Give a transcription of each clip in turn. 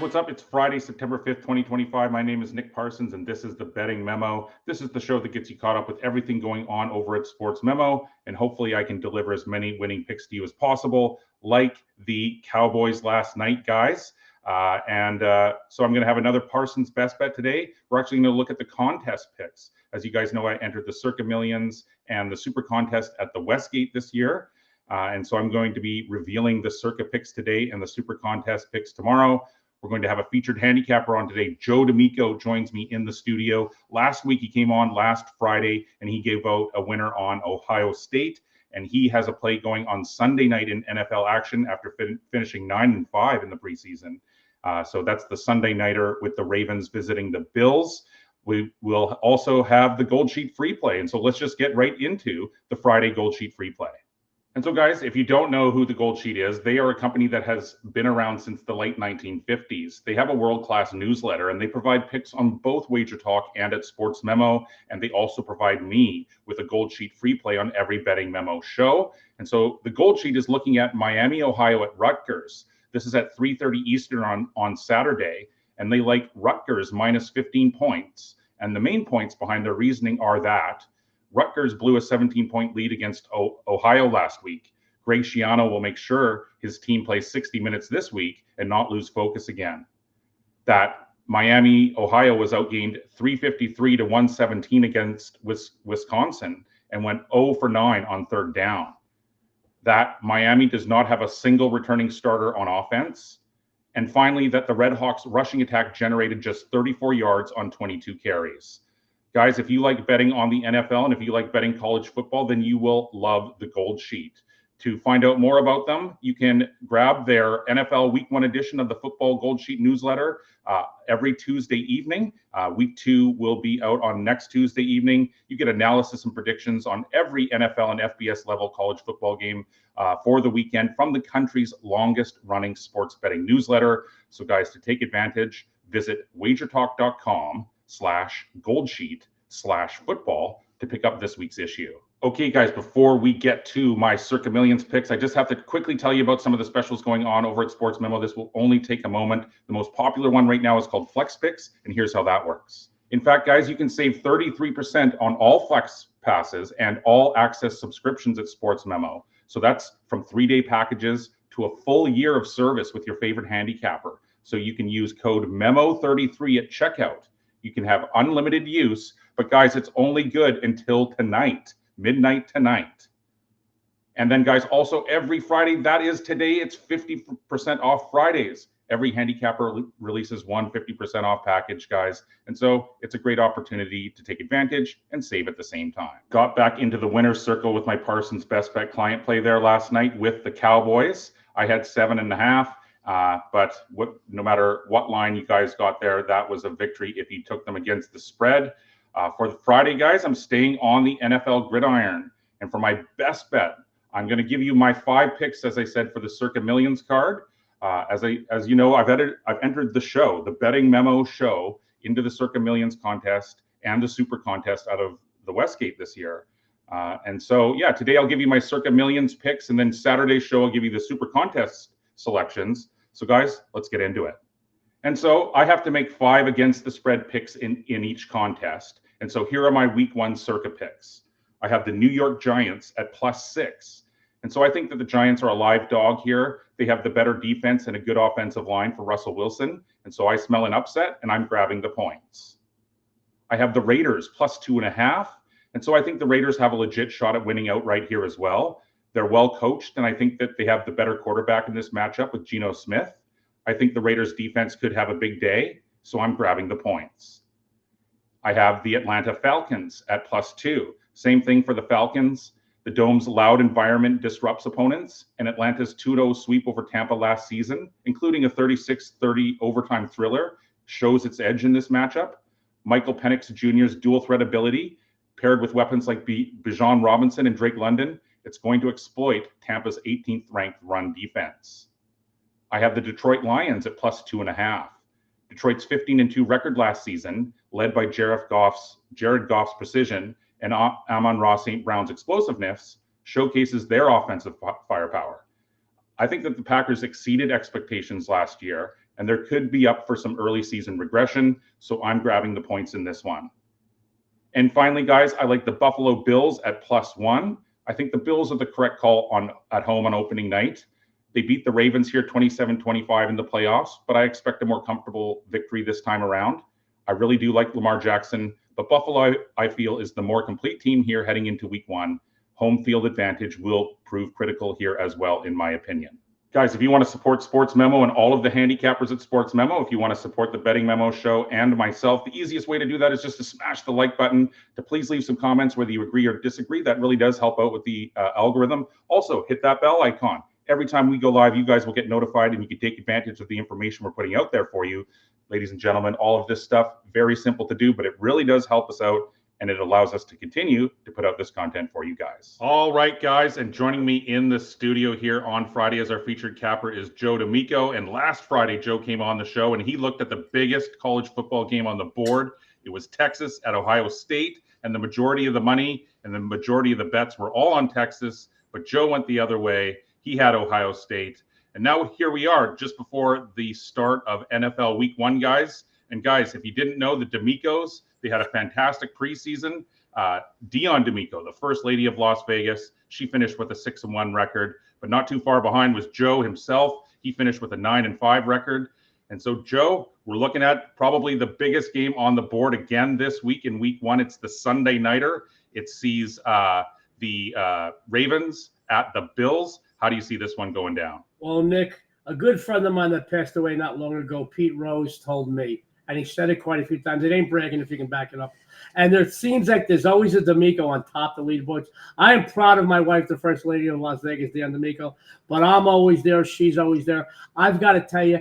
what's up? It's Friday, September 5th, 2025. My name is Nick Parsons, and this is the Betting Memo. This is the show that gets you caught up with everything going on over at SportsMemo, and hopefully I can deliver as many winning picks to you as possible, like the Cowboys last night, guys. So I'm going to have another Parsons best bet today. We're actually going to look at the contest picks. As you guys know, I entered the Circa Millions and the Super Contest at the Westgate this year. And so I'm going to be revealing the Circa picks today and the Super Contest picks tomorrow. We're going to have a featured handicapper on today. Joe D'Amico joins me in the studio. Last week, he came on last Friday, and he gave out a winner on Ohio State. And he has a play going on Sunday night in NFL action after finishing 9-5 in the preseason. So that's the Sunday nighter with the Ravens visiting the Bills. We will also have the Gold Sheet free play. And so let's just get right into the Friday Gold Sheet free play. And so, guys, if you don't know who the Gold Sheet is, they are a company that has been around since the late 1950s. They have a world-class newsletter, and they provide picks on both WagerTalk and at SportsMemo. And they also provide me with a Gold Sheet free play on every Betting Memo show. And so the Gold Sheet is looking at Miami, Ohio at Rutgers. This is at 3:30 Eastern on Saturday, and they like Rutgers minus 15 points. And the main points behind their reasoning are that Rutgers blew a 17-point lead against Ohio last week. Greg Schiano will make sure his team plays 60 minutes this week and not lose focus again. That Miami, Ohio was outgained 353 to 117 against Wisconsin and went 0 for 9 on third down. That Miami does not have a single returning starter on offense. And finally, that the Red Hawks rushing attack generated just 34 yards on 22 carries. Guys, if you like betting on the NFL and if you like betting college football, then you will love the Gold Sheet. To find out more about them, you can grab their NFL Week 1 edition of the Football Gold Sheet newsletter every Tuesday evening. Week 2 will be out on next Tuesday evening. You get analysis and predictions on every NFL and FBS level college football game for the weekend from the country's longest running sports betting newsletter. So, guys, to take advantage, visit wagertalk.com/goldsheet/football to pick up this week's issue. Okay, guys, before we get to my Circa Millions picks, I just have to quickly tell you about some of the specials going on over at SportsMemo. This will only take a moment. The most popular one right now is called Flex Picks, and here's how that works. In fact, guys, you can save 33% on all Flex passes and all access subscriptions at SportsMemo. So that's from 3-day packages to a full year of service with your favorite handicapper. So you can use code MEMO33 at checkout. You can have unlimited use, but guys, it's only good until tonight, midnight tonight. And then, guys, also every Friday, that is today, it's 50% off Fridays. Every handicapper releases one 50% off package, guys. And so it's a great opportunity to take advantage and save at the same time. Got back into the winner's circle with my Parsons best bet client play there last night with the Cowboys. I had 7.5. But no matter what line you guys got there, that was a victory if you took them against the spread. For the Friday, guys, I'm staying on the NFL gridiron. And for my best bet, I'm going to give you my 5 picks, as I said, for the Circa Millions card. As you know, I've entered the show, the Betting Memo show, into the Circa Millions contest and the Super Contest out of the Westgate this year. And so, yeah, today I'll give you my Circa Millions picks, and then Saturday's show I'll give you the Super Contest selections. So, guys, let's get into it. And so I have to make 5 against the spread picks in each contest. And so here are my Week 1 Circa picks. I have the New York Giants at +6. And so I think that the Giants are a live dog here. They have the better defense and a good offensive line for Russell Wilson. And so I smell an upset, and I'm grabbing the points. I have the Raiders +2.5. And so I think the Raiders have a legit shot at winning outright here as well. They're well coached, and I think that they have the better quarterback in this matchup with Geno Smith. I think the Raiders defense could have a big day, so I'm grabbing the points. I have the Atlanta Falcons at +2. Same thing for the Falcons. The Dome's loud environment disrupts opponents, and Atlanta's 2-0 sweep over Tampa last season, including a 36-30 overtime thriller, shows its edge in this matchup. Michael Penix Jr.'s dual threat ability, paired with weapons like Bijan Robinson and Drake London, it's going to exploit Tampa's 18th ranked run defense. I have the Detroit Lions at +2.5. Detroit's 15-2 record last season, led by Jared Goff's precision and Amon-Ra St. Brown's explosiveness, showcases their offensive firepower. I think that the Packers exceeded expectations last year, and there could be up for some early season regression. So I'm grabbing the points in this one. And finally, guys, I like the Buffalo Bills at +1. I think the Bills are the correct call at home on opening night. They beat the Ravens here 27-25 in the playoffs, but I expect a more comfortable victory this time around. I really do like Lamar Jackson, but Buffalo, I feel, is the more complete team here heading into week 1. Home field advantage will prove critical here as well, in my opinion. Guys, if you want to support Sports Memo and all of the handicappers at Sports Memo, if you want to support the Betting Memo show and myself, the easiest way to do that is just to smash the like button, to please leave some comments whether you agree or disagree. That really does help out with the algorithm. Also, hit that bell icon. Every time we go live, you guys will get notified and you can take advantage of the information we're putting out there for you. Ladies and gentlemen, all of this stuff, very simple to do, but it really does help us out, and it allows us to continue to put out this content for you guys. All right, guys, and joining me in the studio here on Friday as our featured capper is Joe D'Amico. And last Friday, Joe came on the show and he looked at the biggest college football game on the board. It was Texas at Ohio State, and the majority of the money and the majority of the bets were all on Texas, but Joe went the other way. He had Ohio State. And now here we are just before the start of NFL Week 1, guys. And guys, if you didn't know, the D'Amicos, they had a fantastic preseason. Dion D'Amico, the first lady of Las Vegas, she finished with a 6-1 record, but not too far behind was Joe himself. He finished with a 9-5 record. And so, Joe, we're looking at probably the biggest game on the board again this week in week 1. It's the Sunday nighter. It sees the Ravens at the Bills. How do you see this one going down? Well, Nick, a good friend of mine that passed away not long ago, Pete Rose, told me, and he said it quite a few times. It ain't bragging if you can back it up. And there seems like there's always a D'Amico on top of the leaderboards. I am proud of my wife, the first lady of Las Vegas, Dion D'Amico, but I'm always there. She's always there. I've got to tell you,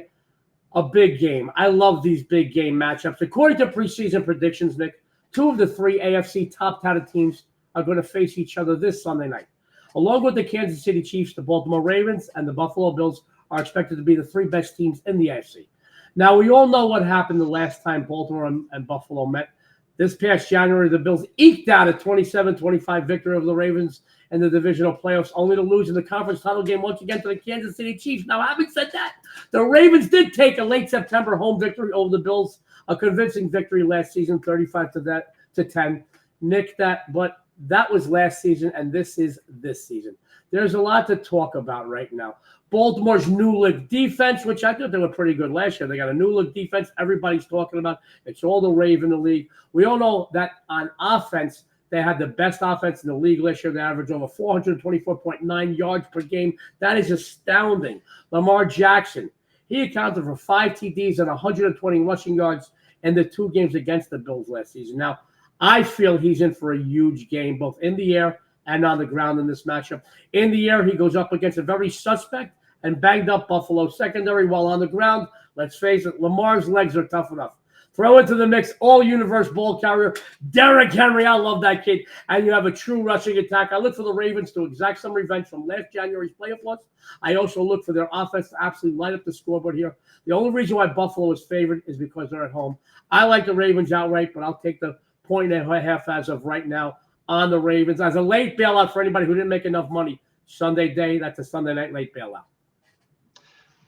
a big game. I love these big game matchups. According to preseason predictions, Nick, 2 of the 3 AFC top-touted teams are going to face each other this Sunday night. Along with the Kansas City Chiefs, the Baltimore Ravens, and the Buffalo Bills are expected to be the 3 best teams in the AFC. Now, we all know what happened the last time Baltimore and Buffalo met. This past January, the Bills eked out a 27-25 victory over the Ravens in the divisional playoffs, only to lose in the conference title game once again to the Kansas City Chiefs. Now, having said that, the Ravens did take a late September home victory over the Bills, a convincing victory last season, 35-10. Nick, but that was last season, and this is this season. There's a lot to talk about right now. Baltimore's new look defense, which I thought they were pretty good last year. They got a new look defense everybody's talking about. It's all the rave in the league. We all know that on offense, they had the best offense in the league last year. They averaged over 424.9 yards per game. That is astounding. Lamar Jackson, he accounted for 5 TDs and 120 rushing yards in the 2 games against the Bills last season. Now, I feel he's in for a huge game, both in the air and on the ground in this matchup. In the air, he goes up against a very suspect and banged up Buffalo secondary, while on the ground, let's face it, Lamar's legs are tough enough. Throw into the mix all-universe ball carrier, Derrick Henry. I love that kid. And you have a true rushing attack. I look for the Ravens to exact some revenge from last January's playoff loss. I also look for their offense to absolutely light up the scoreboard here. The only reason why Buffalo is favored is because they're at home. I like the Ravens outright, but I'll take the 1.5 as of right now on the Ravens. As a late bailout for anybody who didn't make enough money, Sunday day, that's a Sunday night late bailout.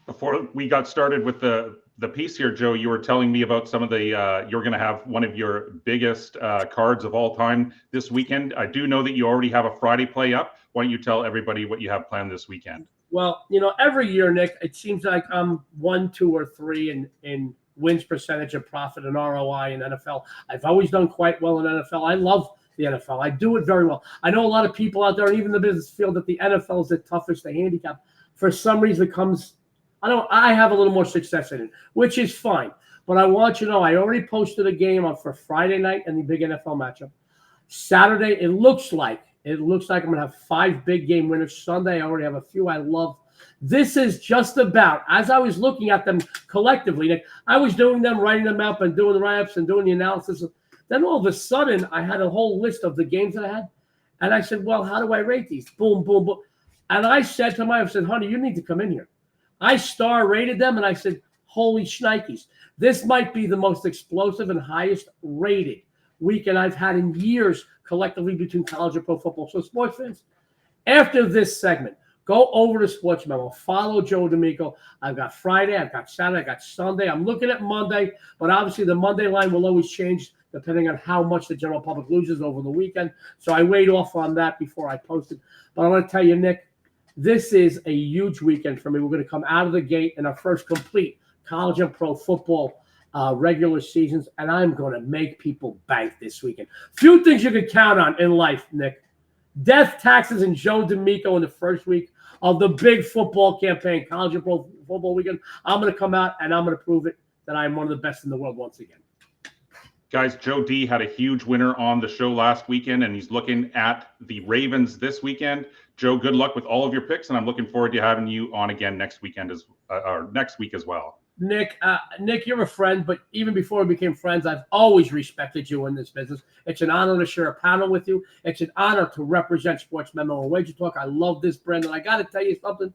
Before we got started with the piece here, Joe, you were telling me about some of the you're going to have one of your biggest cards of all time this weekend. I do know that you already have a Friday play up. Why don't you tell everybody what you have planned this weekend? Well, every year, Nick, it seems like I'm 1, 2, or 3 in wins percentage of profit and ROI in NFL. I've always done quite well in NFL. I love the NFL. I do it very well. I know a lot of people out there, and even the business feel that the NFL is the toughest to handicap. For some reason, it comes. I have a little more success in it, which is fine. But I want you to know, I already posted a game up for Friday night in the big NFL matchup. Saturday, it looks like I'm going to have 5 big game winners. Sunday, I already have a few I love. This is just about, as I was looking at them collectively, Nick, I was doing them, writing them up and doing the write-ups and doing the analysis. Then all of a sudden, I had a whole list of the games that I had. And I said, well, how do I rate these? Boom, boom, boom. And I said to my wife, I said, honey, you need to come in here. I star rated them, and I said, holy shnikes. This might be the most explosive and highest rated weekend I've had in years collectively between college and pro football. So sports fans, after this segment, Go over to Sports Memo. Follow Joe D'Amico. I've got Friday, I've got Saturday, I've got Sunday. I'm looking at Monday, but obviously the Monday line will always change depending on how much the general public loses over the weekend. So I wait off on that before I post it. But I want to tell you, Nick, this is a huge weekend for me. We're going to come out of the gate in our first complete college and pro football regular seasons, and I'm going to make people bank this weekend. Few things you can count on in life, Nick. Death, taxes, and Joe D'Amico in the first week of the big football campaign, college and pro football weekend. I'm going to come out, and I'm going to prove it that I'm one of the best in the world once again. Guys, Joe D had a huge winner on the show last weekend, and he's looking at the Ravens this weekend. Joe, good luck with all of your picks, and I'm looking forward to having you on again next weekend or next week as well. Nick, you're a friend, but even before we became friends, I've always respected you in this business. It's an honor to share a panel with you. It's an honor to represent Sports Memo and WagerTalk. I love this brand, and I got to tell you something.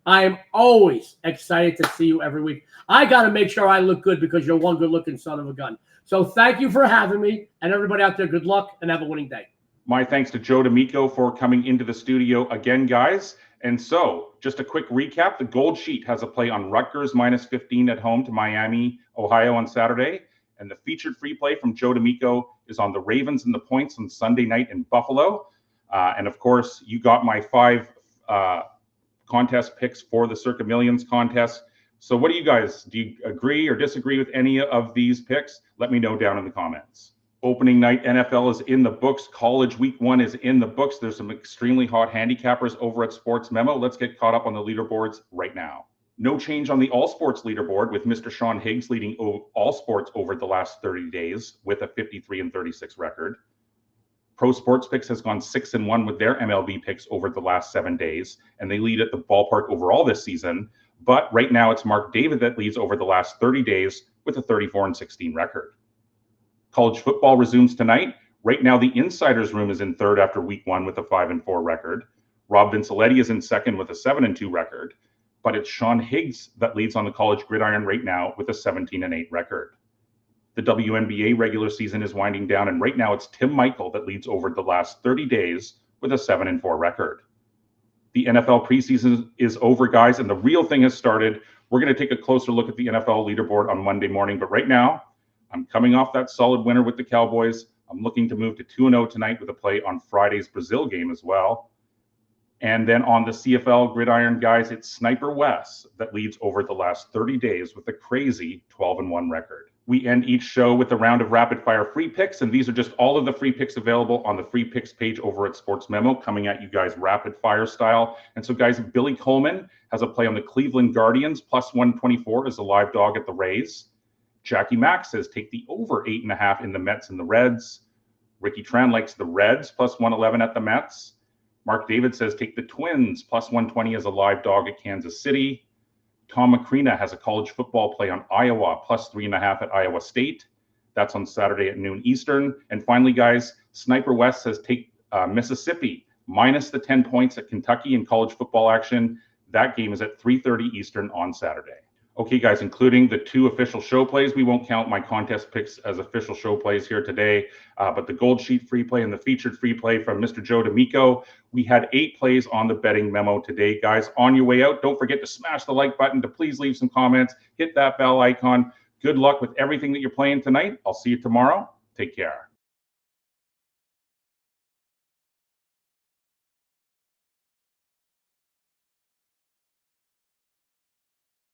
I am always excited to see you every week. I got to make sure I look good because you're one good-looking son of a gun. So thank you for having me, and everybody out there, good luck and have a winning day. My thanks to Joe D'Amico for coming into the studio again, guys. And so, just a quick recap. The Gold Sheet has a play on Rutgers -15 at home to Miami, Ohio on Saturday. And the featured free play from Joe D'Amico is on the Ravens and the points on Sunday night in Buffalo. And of course, you got my 5 contest picks for the Circa Millions contest. So what do you guys, do you agree or disagree with any of these picks? Let me know down in the comments. Opening night NFL is in the books. College week 1 is in the books. There's some extremely hot handicappers over at Sports Memo. Let's get caught up on the leaderboards right now. No change on the all sports leaderboard, with Mr. Sean Higgs leading all sports over the last 30 days with a 53-36 record. Pro Sports Picks has gone 6-1 with their MLB picks over the last 7 days, and they lead at the ballpark overall this season. But right now it's Mark David that leads over the last 30 days with a 34-16 record. College football resumes tonight. Right now, the Insiders Room is in third after week 1 with a 5-4 record. Rob Vincelletti is in second with a 7-2 record. But it's Sean Higgs that leads on the college gridiron right now with a 17-8 record. The WNBA regular season is winding down, and right now it's Tim Michael that leads over the last 30 days with a 7-4 record. The NFL preseason is over, guys, and the real thing has started. We're going to take a closer look at the NFL leaderboard on Monday morning, but right now, I'm coming off that solid winner with the Cowboys. I'm looking to move to 2-0 tonight with a play on Friday's Brazil game as well. And then on the CFL gridiron, guys, it's Sniper Wes that leads over the last 30 days with a crazy 12-1 record. We end each show with a round of rapid fire free picks, and these are just all of the free picks available on the free picks page over at Sports Memo, coming at you guys rapid fire style. And so, guys, Billy Coleman has a play on the Cleveland Guardians +124 as a live dog at the Rays. Jackie Mack says take the over 8.5 in the Mets and the Reds. Ricky Tran likes the Reds +111 at the Mets. Mark David says take the Twins +120 as a live dog at Kansas City. Tom Macrina has a college football play on Iowa +3.5 at Iowa State. That's on Saturday at noon Eastern. And finally, guys, Sniper West says take Mississippi minus the 10 points at Kentucky in college football action. That game is at 3:30 Eastern on Saturday. Okay, guys, including the 2 official show plays. We won't count my contest picks as official show plays here today, but the Gold Sheet free play and the featured free play from Mr. Joe D'Amico. We had 8 plays on the betting memo today, guys. On your way out, don't forget to smash the like button, to please leave some comments, hit that bell icon. Good luck with everything that you're playing tonight. I'll see you tomorrow. Take care.